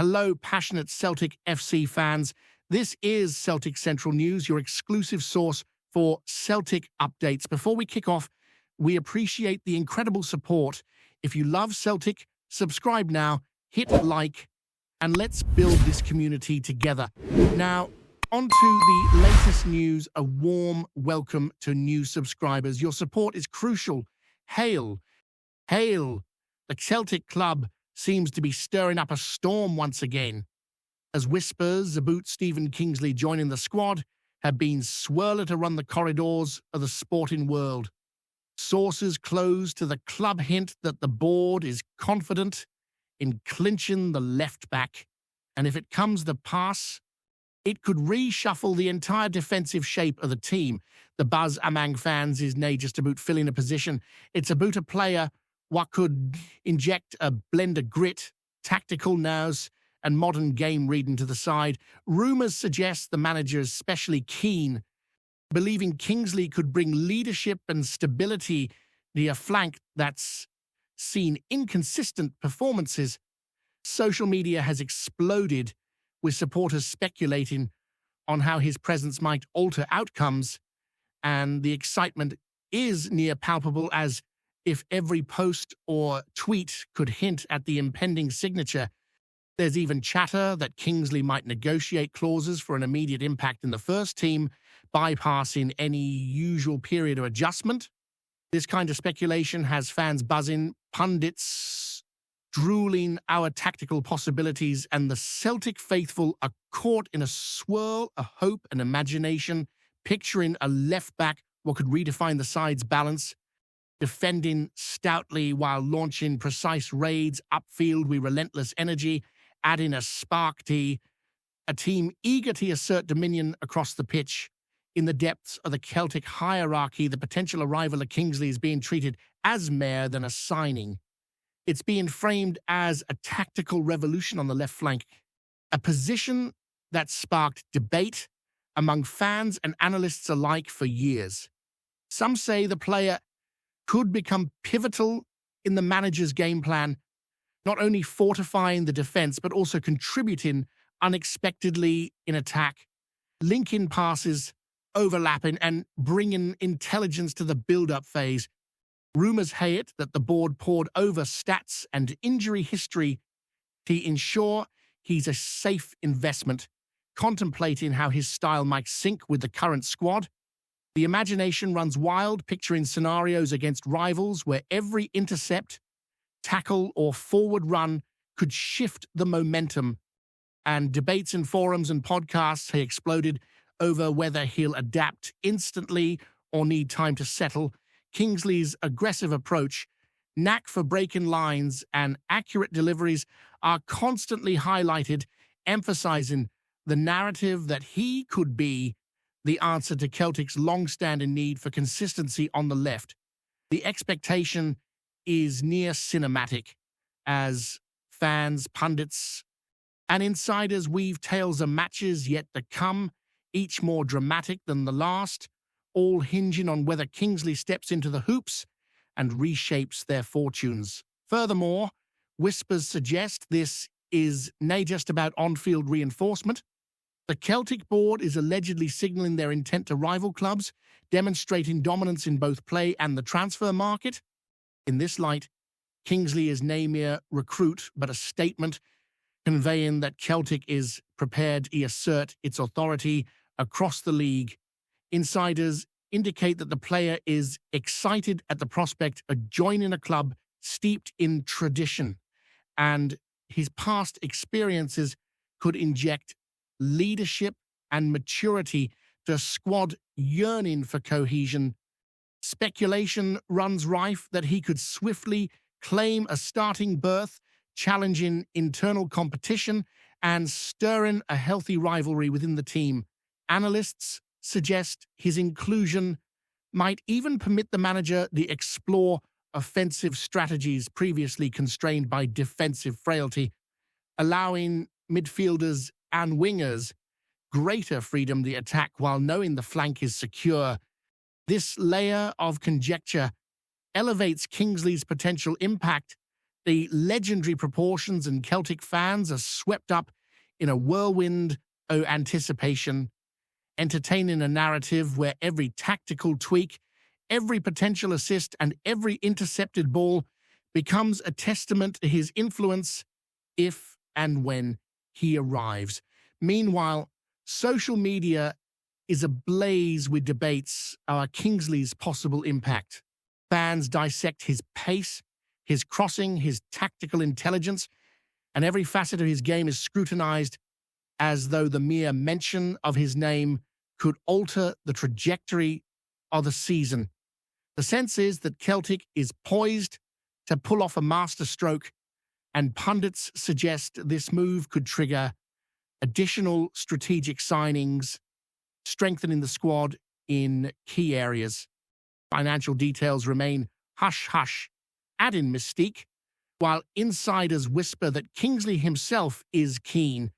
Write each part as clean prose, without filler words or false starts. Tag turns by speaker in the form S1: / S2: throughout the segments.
S1: Hello, passionate Celtic FC fans. This is Celtic Central News, your exclusive source for Celtic updates. Before we kick off, we appreciate the incredible support. If you love Celtic, subscribe now, hit like, and let's build this community together. Now, on to the latest news. A warm welcome to new subscribers. Your support is crucial. Hail, hail. The Celtic club seems to be stirring up a storm once again, as whispers about STEPHEN Kingsley joining the squad have been swirling around the corridors of the sporting world. Sources close to the club hint that the board is confident in clinching the left back, and if it comes to pass, it could reshuffle the entire defensive shape of the team. The buzz among fans is nay just about filling a position. It's about a player what could inject a blend of grit, tactical nous, and modern game reading to the side. Rumours suggest the manager is especially keen, believing Kingsley could bring leadership and stability to a flank that's seen inconsistent performances. Social media has exploded, with supporters speculating on how his presence might alter outcomes, and the excitement is near palpable, as if every post or tweet could hint at the impending signature. There's even chatter that Kingsley might negotiate clauses for an immediate impact in the first team, bypassing any usual period of adjustment. This kind of speculation has fans buzzing, pundits drooling our tactical possibilities, and the Celtic faithful are caught in a swirl of hope and imagination, picturing a left-back what could redefine the side's balance, defending stoutly while launching precise raids upfield with relentless energy, adding a spark to a team eager to assert dominion across the pitch. In the depths of the Celtic hierarchy, the potential arrival of Kingsley is being treated as more than a signing. It's being framed as a tactical revolution on the left flank, a position that sparked debate among fans and analysts alike for years. Some say the player could become pivotal in the manager's game plan, not only fortifying the defense, but also contributing unexpectedly in attack, linking passes, overlapping, and bringing intelligence to the build-up phase. Rumours hay it that the board poured over stats and injury history to ensure he's a safe investment, contemplating how his style might sync with the current squad. The imagination runs wild, picturing scenarios against rivals where every intercept, tackle, or forward run could shift the momentum, and debates in forums and podcasts have exploded over whether he'll adapt instantly or need time to settle. Kingsley's aggressive approach, knack for breaking lines, and accurate deliveries are constantly highlighted, emphasizing the narrative that he could be the answer to Celtic's long-standing need for consistency on the left. The expectation is near cinematic, as fans, pundits, and insiders weave tales of matches yet to come, each more dramatic than the last, all hinging on whether Kingsley steps into the hoops and reshapes their fortunes. Furthermore, whispers suggest this is not just about on-field reinforcement. The Celtic board is allegedly signalling their intent to rival clubs, demonstrating dominance in both play and the transfer market. In this light, Kingsley is no mere recruit, but a statement conveying that Celtic is prepared to assert its authority across the league. Insiders indicate that the player is excited at the prospect of joining a club steeped in tradition, and his past experiences could inject leadership and maturity to a squad yearning for cohesion. Speculation runs rife that he could swiftly claim a starting berth, challenging internal competition and stirring a healthy rivalry within the team. Analysts suggest his inclusion might even permit the manager to explore offensive strategies previously constrained by defensive frailty, allowing midfielders and wingers greater freedom to attack while knowing the flank is secure. This layer of conjecture elevates Kingsley's potential impact the legendary proportions, and Celtic fans are swept up in a whirlwind of anticipation, entertaining a narrative where every tactical tweak, every potential assist, and every intercepted ball becomes a testament to his influence if and when he arrives. Meanwhile, social media is ablaze with debates about Kingsley's possible impact. Fans dissect his pace, his crossing, his tactical intelligence, and every facet of his game is scrutinized as though the mere mention of his name could alter the trajectory of the season. The sense is that Celtic is poised to pull off a masterstroke, and pundits suggest this move could trigger additional strategic signings, strengthening the squad in key areas. Financial details remain hush-hush, adding mystique, while insiders whisper that Kingsley himself is keen,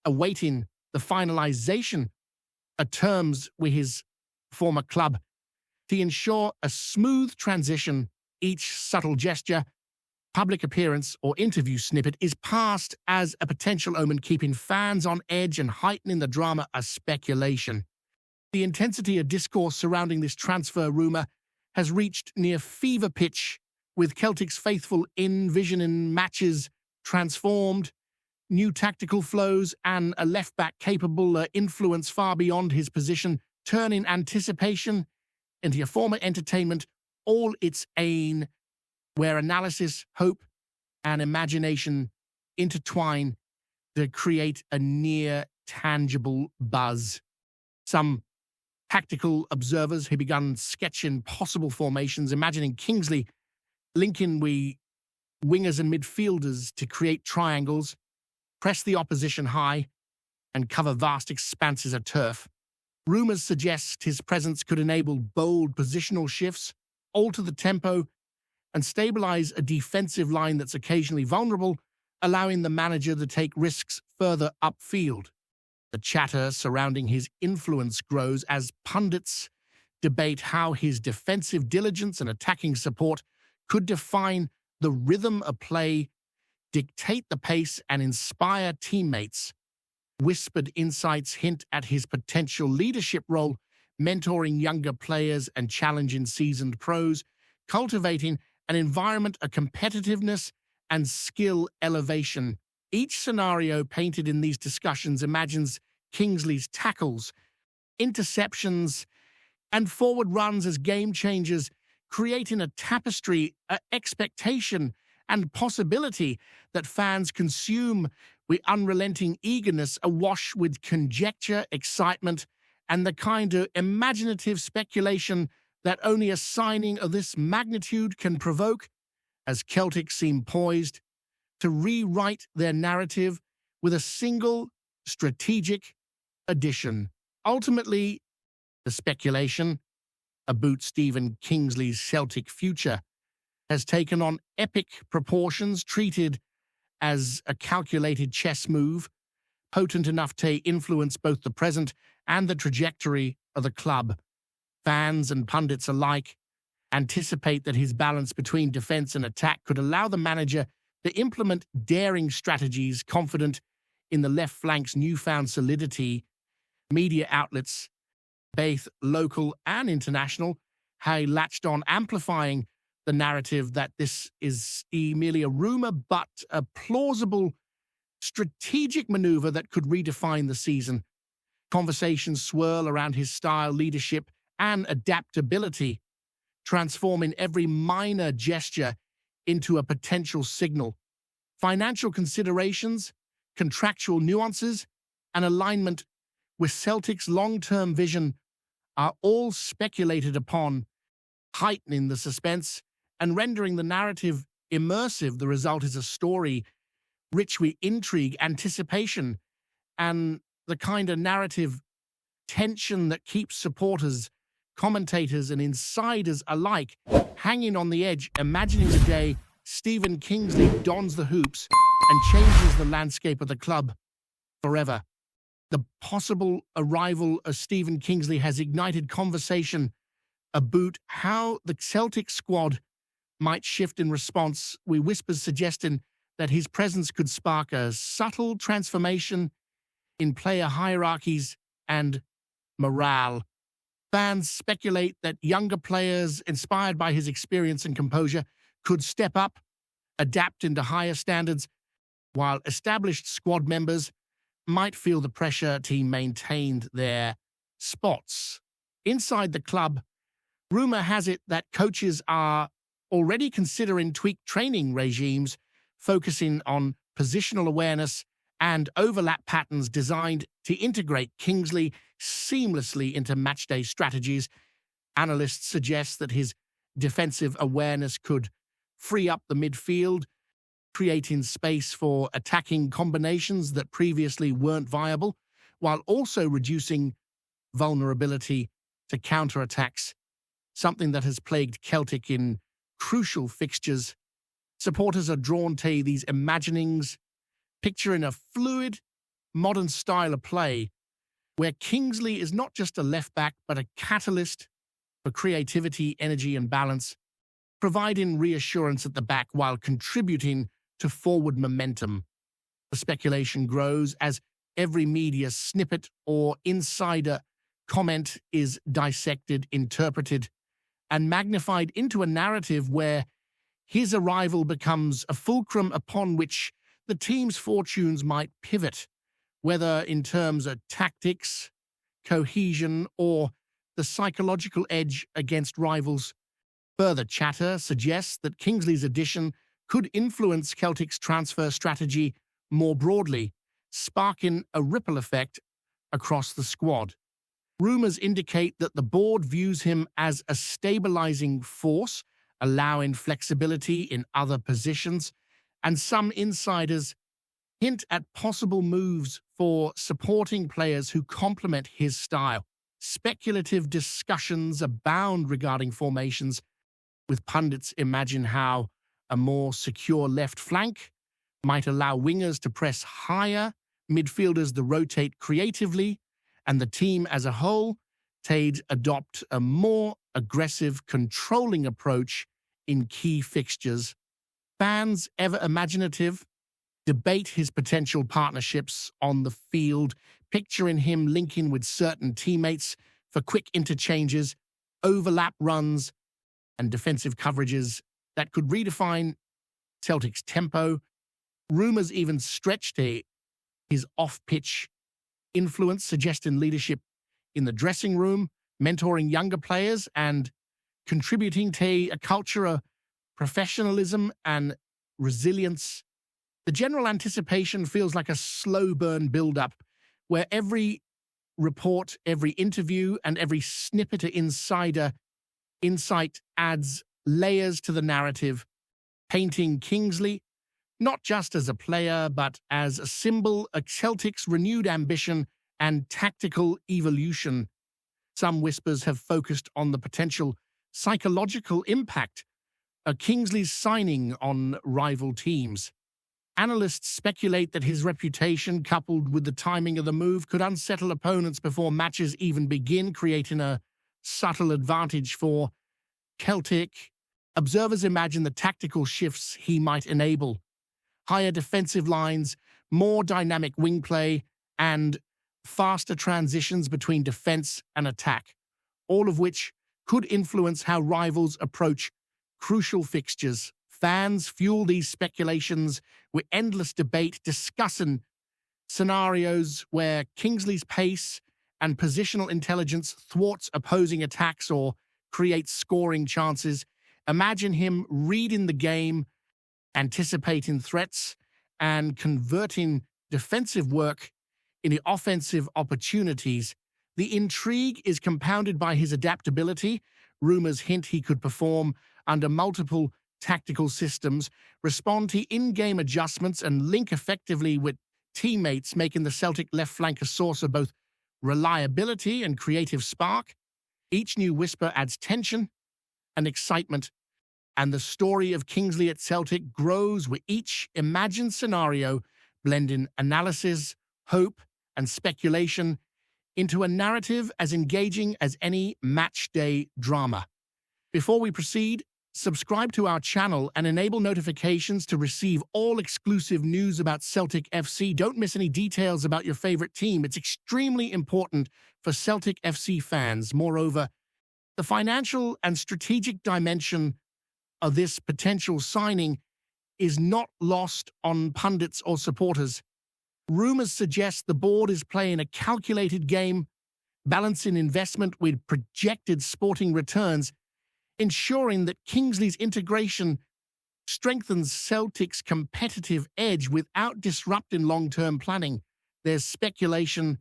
S1: awaiting the finalization of terms with his former club. To ensure a smooth transition, each subtle gesture, public appearance, or interview snippet is passed as a potential omen, keeping fans on edge and heightening the drama of speculation. The intensity of discourse surrounding this transfer rumor has reached near fever pitch, with Celtic's faithful envisioning matches transformed, new tactical flows, and a left-back capable of influence far beyond his position, turning anticipation into a form of entertainment, all its aim, where analysis, hope, and imagination intertwine to create a near-tangible buzz. Some tactical observers have begun sketching possible formations, imagining Kingsley linking with wingers and midfielders to create triangles, press the opposition high, and cover vast expanses of turf. Rumors suggest his presence could enable bold positional shifts, alter the tempo, and stabilize a defensive line that's occasionally vulnerable, allowing the manager to take risks further upfield. The chatter surrounding his influence grows as pundits debate how his defensive diligence and attacking support could define the rhythm of play, dictate the pace, and inspire teammates. Whispered insights hint at his potential leadership role, mentoring younger players and challenging seasoned pros, cultivating an environment of competitiveness and skill elevation. Each scenario painted in these discussions imagines Kingsley's tackles, interceptions, and forward runs as game changers, creating a tapestry, expectation, and possibility that fans consume with unrelenting eagerness, awash with conjecture, excitement, and the kind of imaginative speculation that only a signing of this magnitude can provoke, as Celtic seem poised to rewrite their narrative with a single strategic addition. Ultimately, the speculation about STEPHEN Kingsley's Celtic future has taken on epic proportions, treated as a calculated chess move, potent enough to influence both the present and the trajectory of the club. Fans and pundits alike anticipate that his balance between defense and attack could allow the manager to implement daring strategies, confident in the left flank's newfound solidity. Media outlets, both local and international, have latched on, amplifying the narrative that this is merely a rumor, but a plausible strategic maneuver that could redefine the season. Conversations swirl around his style, leadership, and adaptability, transforming every minor gesture into a potential signal. Financial considerations, contractual nuances, and alignment with Celtic's long-term vision are all speculated upon, heightening the suspense and rendering the narrative immersive. The result is a story rich with intrigue, anticipation, and the kind of narrative tension that keeps supporters, commentators, and insiders alike hanging on the edge, imagining the day STEPHEN Kingsley dons the hoops and changes the landscape of the club forever. The possible arrival of STEPHEN Kingsley has ignited conversation about how the Celtic squad might shift in response, with whispers suggesting that his presence could spark a subtle transformation in player hierarchies and morale. Fans speculate that younger players, inspired by his experience and composure, could step up, adapt into higher standards, while established squad members might feel the pressure to maintain their spots. Inside the club, rumor has it that coaches are already considering tweaked training regimes, focusing on positional awareness and overlap patterns designed to integrate Kingsley seamlessly into matchday strategies. Analysts suggest that his defensive awareness could free up the midfield, creating space for attacking combinations that previously weren't viable, while also reducing vulnerability to counterattacks, something that has plagued Celtic in crucial fixtures. Supporters are drawn to these imaginings, picturing a fluid, modern style of play where Kingsley is not just a left-back but a catalyst for creativity, energy and balance, providing reassurance at the back while contributing to forward momentum. The speculation grows as every media snippet or insider comment is dissected, interpreted, and magnified into a narrative where his arrival becomes a fulcrum upon which the team's fortunes might pivot, whether in terms of tactics, cohesion, or the psychological edge against rivals. Further chatter suggests that Kingsley's addition could influence Celtic's transfer strategy more broadly, sparking a ripple effect across the squad. Rumors indicate that the board views him as a stabilizing force, allowing flexibility in other positions, and some insiders hint at possible moves for supporting players who complement his style. Speculative discussions abound regarding formations, with pundits imagine how a more secure left flank might allow wingers to press higher, midfielders to rotate creatively, and the team as a whole to adopt a more aggressive, controlling approach in key fixtures. Fans, ever imaginative, debate his potential partnerships on the field, picturing him linking with certain teammates for quick interchanges, overlap runs, and defensive coverages that could redefine Celtic's tempo. Rumors even stretch to his off-pitch influence, suggesting leadership in the dressing room, mentoring younger players, and contributing to a culture of professionalism and resilience. The general anticipation feels like a slow burn build-up, where every report, every interview, and every snippet of insider insight adds layers to the narrative, painting Kingsley not just as a player, but as a symbol of Celtic's renewed ambition and tactical evolution. Some whispers have focused on the potential psychological impact of Kingsley's signing on rival teams. Analysts speculate that his reputation, coupled with the timing of the move, could unsettle opponents before matches even begin, creating a subtle advantage for Celtic. Observers imagine the tactical shifts he might enable: higher defensive lines, more dynamic wing play, and faster transitions between defense and attack, all of which could influence how rivals approach crucial fixtures. Fans fuel these speculations with endless debate, discussing scenarios where Kingsley's pace and positional intelligence thwarts opposing attacks or creates scoring chances. Imagine him reading the game, anticipating threats, and converting defensive work into offensive opportunities. The intrigue is compounded by his adaptability. Rumors hint he could perform under multiple tactical systems, respond to in-game adjustments, and link effectively with teammates, making the Celtic left flank a source of both reliability and creative spark. Each new whisper adds tension and excitement, and the story of Kingsley at Celtic grows with each imagined scenario, blending analysis, hope, and speculation into a narrative as engaging as any match-day drama. Before we proceed, Subscribe to our channel and enable notifications to receive all exclusive news about Celtic FC. Don't miss any details about your favorite team. It's extremely important for Celtic FC fans. Moreover, the financial and strategic dimension of this potential signing is not lost on pundits or supporters. Rumors suggest the board is playing a calculated game, balancing investment with projected sporting returns, ensuring that Kingsley's integration strengthens Celtic's competitive edge without disrupting long-term planning. There's speculation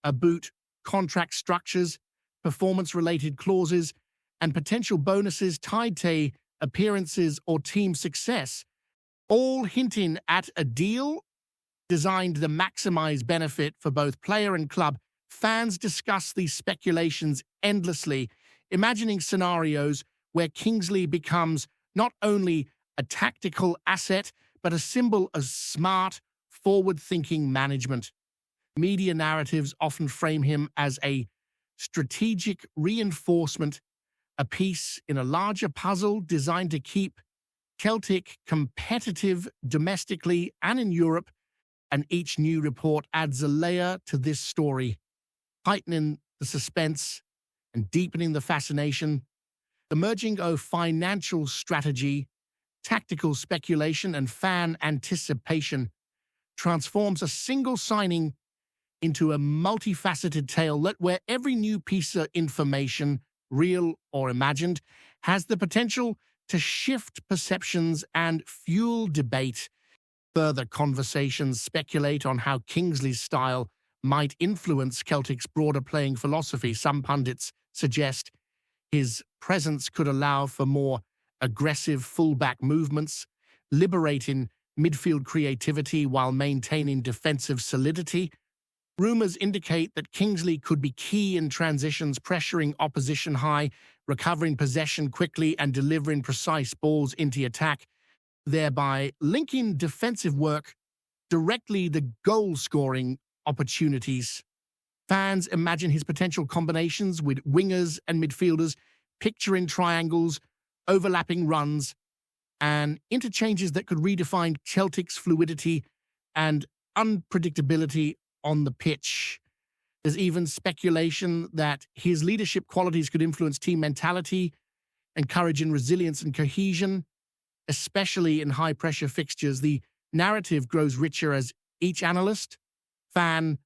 S1: about contract structures, performance-related clauses, and potential bonuses tied to appearances or team success, all hinting at a deal designed to maximize benefit for both player and club. Fans discuss these speculations endlessly, imagining scenarios where Kingsley becomes not only a tactical asset, but a symbol of smart, forward-thinking management. Media narratives often frame him as a strategic reinforcement, a piece in a larger puzzle designed to keep Celtic competitive domestically and in Europe, and each new report adds a layer to this story, heightening the suspense and deepening the fascination. The merging of financial strategy, tactical speculation, and fan anticipation transforms a single signing into a multifaceted tale where every new piece of information, real or imagined, has the potential to shift perceptions and fuel debate. Further conversations speculate on how Kingsley's style might influence Celtic's broader playing philosophy. Some pundits suggest his presence could allow for more aggressive fullback movements, liberating midfield creativity while maintaining defensive solidity. Rumors indicate that Kingsley could be key in transitions, pressuring opposition high, recovering possession quickly, and delivering precise balls into attack, thereby linking defensive work directly to goal-scoring opportunities. Fans imagine his potential combinations with wingers and midfielders, picturing triangles, overlapping runs, and interchanges that could redefine Celtic's fluidity and unpredictability on the pitch. There's even speculation that his leadership qualities could influence team mentality, encouraging resilience and cohesion, especially in high-pressure fixtures. The narrative grows richer as each analyst, fan,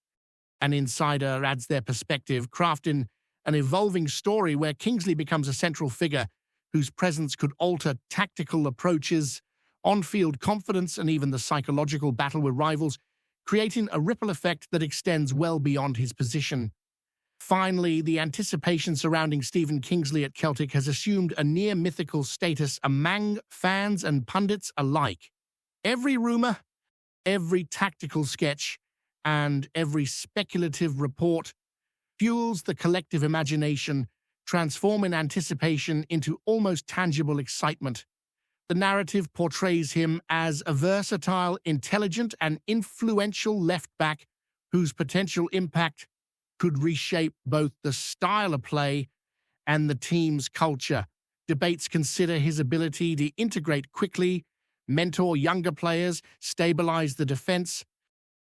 S1: and insider adds their perspective, crafting an evolving story where Kingsley becomes a central figure whose presence could alter tactical approaches, on-field confidence, and even the psychological battle with rivals, creating a ripple effect that extends well beyond his position. Finally, the anticipation surrounding Stephen Kingsley at Celtic has assumed a near-mythical status among fans and pundits alike. Every rumor, every tactical sketch, and every speculative report fuels the collective imagination, transforming anticipation into almost tangible excitement. The narrative portrays him as a versatile, intelligent, and influential left-back whose potential impact could reshape both the style of play and the team's culture. Debates consider his ability to integrate quickly, mentor younger players, stabilize the defense,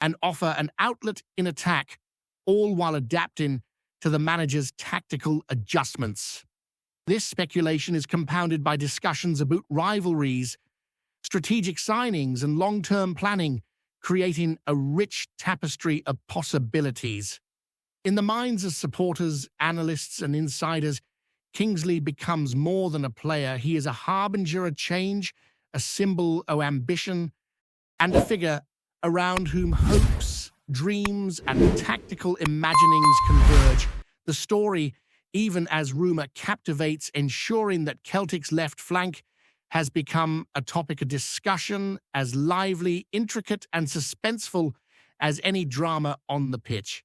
S1: and offer an outlet in attack, all while adapting to the manager's tactical adjustments. This speculation is compounded by discussions about rivalries, strategic signings, and long-term planning, creating a rich tapestry of possibilities. In the minds of supporters, analysts, and insiders, Kingsley becomes more than a player. He is a harbinger of change, a symbol of ambition, and a figure around whom hopes, dreams, and tactical imaginings converge. The story, even as rumor, captivates, ensuring that Celtic's left flank has become a topic of discussion as lively, intricate, and suspenseful as any drama on the pitch.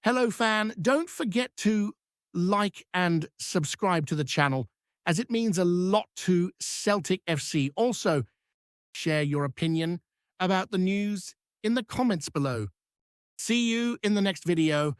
S1: Hello, fan. Don't forget to like and subscribe to the channel, as it means a lot to Celtic FC. Also, share your opinion about the news in the comments below. See you in the next video.